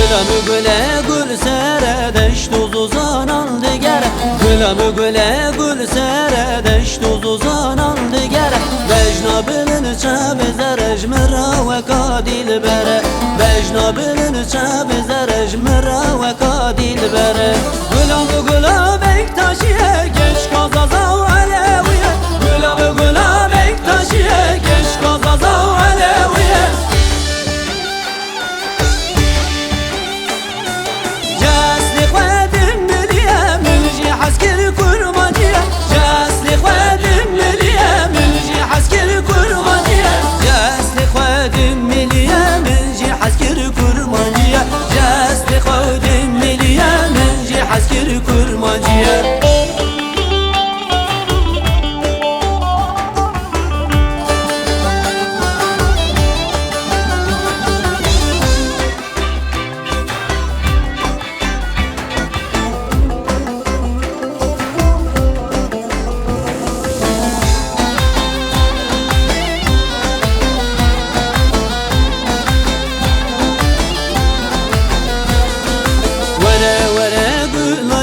Gülüm güle gül seredeş tuz uzanan digere. Gülüm güle gül seredeş tuz uzanan digere. Vecna bilin çabizer ejmira ve kadil bere. Vecna bilin çabizer ejmira ve kadil bere. Gülüm güle bektaşiye geç kazaza aleviye. Gülüm güle bektaşiye geç kazaza aleviye. Askeri kurmancıya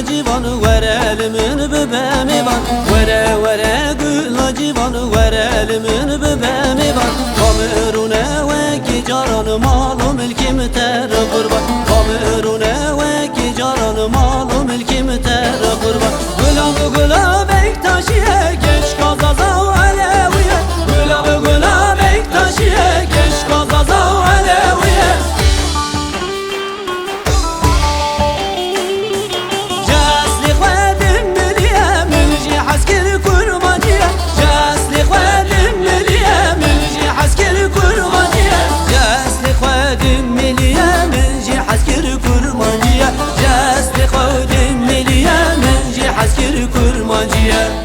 civanı ver elimin bebemi var. Vere vere gül civanı ver elimin bebemi var. Kamerune ve ki caranı malı mülkim ter kurban. Kamerune ve ki caranı malı mülkim ter kurban. Gülüm gülü bektaşiye geç kazaza aleviye. Gülüm gülü bektaşiye geç kazaza aleviye. Askeri kurmancıya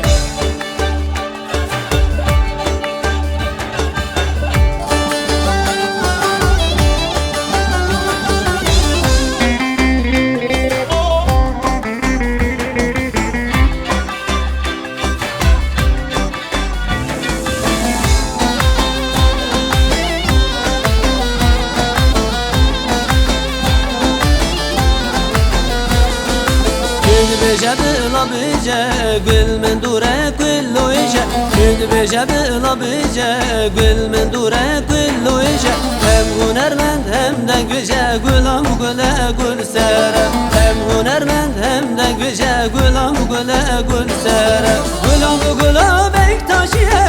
beje bila beje gül men dure kullu ije. Gül beje bila beje gül men dure kullu ije. Hem hunermend hem de güce gülam güle gül sere. Hem hunermend hem de güce gülam güle gül sere. Gülam güle bektaşiye